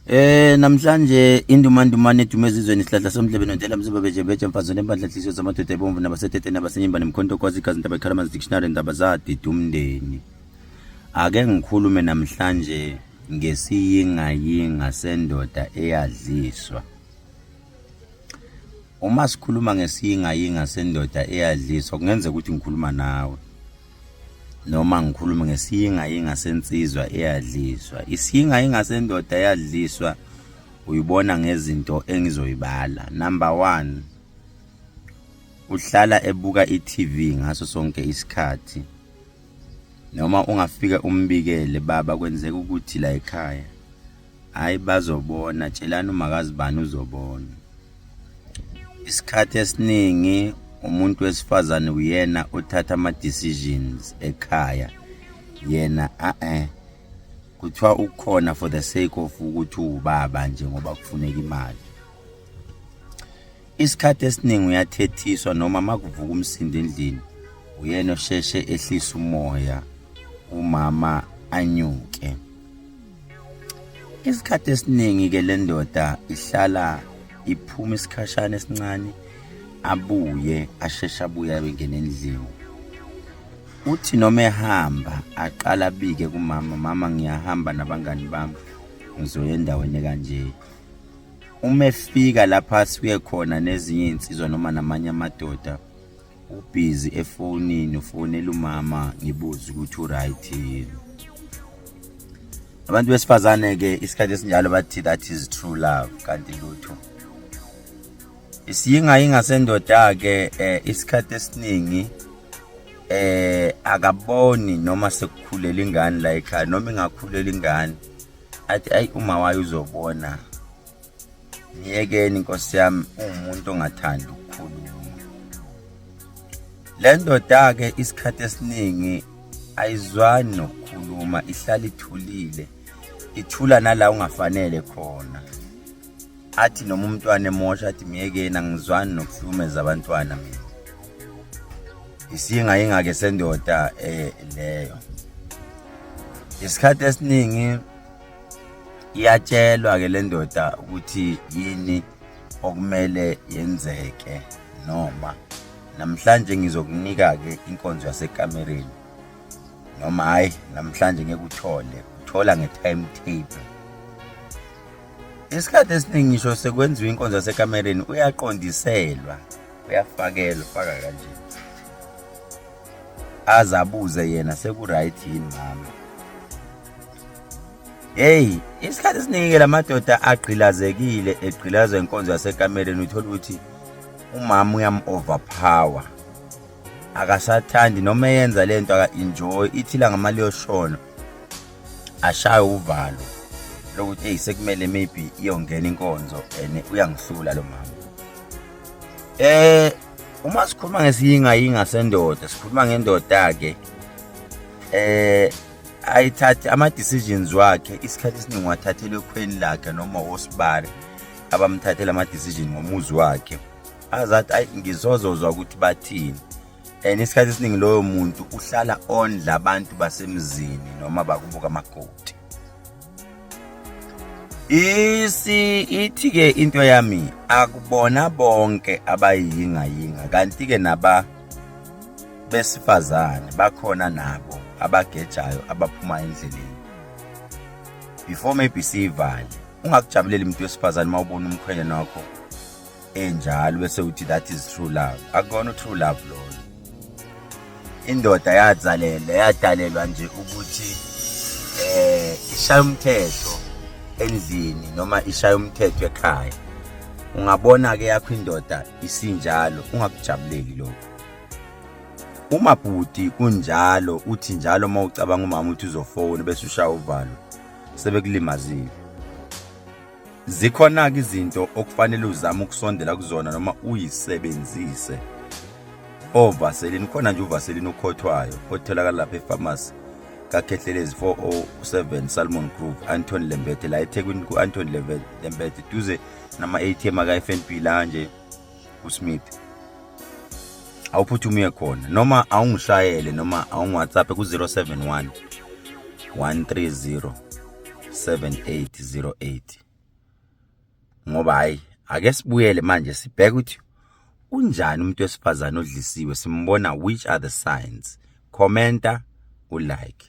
Namhlanje indumandumane dumezizweni isihlahla somdlebeni ontela mzuba bejebeje mfazone embandla hliziyo zamadoda ebomvu nabasetete nabasenyimba nemkhonto kwazi igazi ndaba ekhalamas dictionary ndaba zadida umndeni. Ake ngikhulume namhlanje ngesiyingayinga sendoda eyadliswa. Uma sikhuluma ngesiyingayinga sendoda eyadliswa kungenza ukuthi ngikhuluma nawe, noma ngikhuluma ngesiyingayinga sensizwa eyadliswa. Isiyingayinga sendoda eyadliswa uyibona ngezinto engizoyibala. Number 1, uhlala ebuka iTV ngaso sonke isikhathi, noma ungafika umbikele baba kwenzeka ukuthi la ekhaya hayi bazobona, tshelana umakazi bani uzobona. Isikhathi esiningi umuntu wesifazane uyena uthatha ama decisions ekhaya, yena kuthiwa ukhona for the sake of ukuthi ubaba nje ngoba kufuneka imali. Isikhathi esiningi uyathethiswa noma makuvuka umsindo endlini uyena osheshe ehlisa umoya umama anyuke. Isikhathi esiningi ke le ndoda ihlala iphuma isikhashana esincane abuye ashesha abuye abengena endlini. Uthi noma ehamba aqala abike kumama, mama ngiyahamba nabangani bami ngizoya endaweni kanje. Uma efika lapha sibuye khona nezinye insizwa noma namanye amadoda ubhizi efonini ufonela umama ngibuza ukuthi uright yini. Abantu besifazane ke isikhathi esinjalo bathi that is true love, kanti lutho. Isiyingayinga sendoda ke isikhathi esiningi akaboni noma sekukhulela ingane la ekhaya, noma ingakhulela ingane athi ayi uma wayo uzobona, ngiyekeni inkosi yami, umuntu ongathandi ukukhuluma. Le ndoda ke isikhathi esiningi ayizwani nokukhuluma, ihlala ithulile, ithula nala ungafanele khona. Athi noma umntwana emosha athi miyekeni angizwani nokuhlumeza abantwana mina. Isiyingayinga ke sendoda leyo. Isikhathi esiningi iyatshelwa ke le ndoda ukuthi yini okumele yenzeke, noma namhlanje ngizokunika ke inkonzo yasekamereni, noma hayi namhlanje ngeke uthola nge-timetable. Isikhathi esiningi ngisho sekwenziwa inkonzo yasekamereni uyaqondiselwa, uyafakelwa, faka kanje, azabuze yena sekuright yini mama. Hey, isikhathi esiningi ke lamadoda agqilazekile, egqilaza inkonzo yasekamereni, uthola ukuthi umama uyam-overpower, akasathandi noma yenza lento aka-enjoy. Ithi la ngamali yoshona ashaya uvalo lokuthi sekumele maybe iyongena inkonzo and uyangihlula lo mama. Uma sikhuluma ngesiyingayinga sendoda, sikhuluma ngendoda ke ayithathe ama decisions wakhe isikhathi esiningi wathathela ekhweni lakhe noma osibari abamthathela ama decision ngomuzi wakhe, azathi ayi ngizozozwa ukuthi bathini. Isikhathi esiningi loyo muntu uhlala ondla abantu basemzini noma bakubuka amagodi. Ithi ke into yami akubona bonke abayingayinga, kanti ke naba besifazane bakhona nabo abagejayo abaphuma endleleni. Before maybe sivale, ungakujabuleli umuntu wesifazane mawubona umkhwenyana wakho enjalo bese uthi that is true love. Akukona true love lo. Indoda yadalelwa nje ukuthi ishaya umthetho endlini noma ishaya umthetho ekhaya. Ungabona ke yakho indoda isinjalo ungakujabuleli lokho. Uma bhuti kunjalo uthi njalo mawucabanga umama uthi uzofona bese ushaya uvalo, sebekulimazile. Zikhona ke izinto okufanele uzame ukusondela kuzona noma uyisebenzise. Vaseline, khona nje uvaseline ukhothwayo otholakala lapha ePharmacy kaKhehlelezi 407 Salmon Grove, Anton Lembete, la eThekwini ku-Anton Lembete duze nama ATM aka-FNB la nje uSmith. Awuphuthume khona noma awungishayele noma awungu-WhatsApp ku-071 130 7808. ngoba hayi ake sibuyele manje sibheke ukuthi unjani umuntu wesifazane odlisiwe, simbona which are the signs. Commenta, ulike.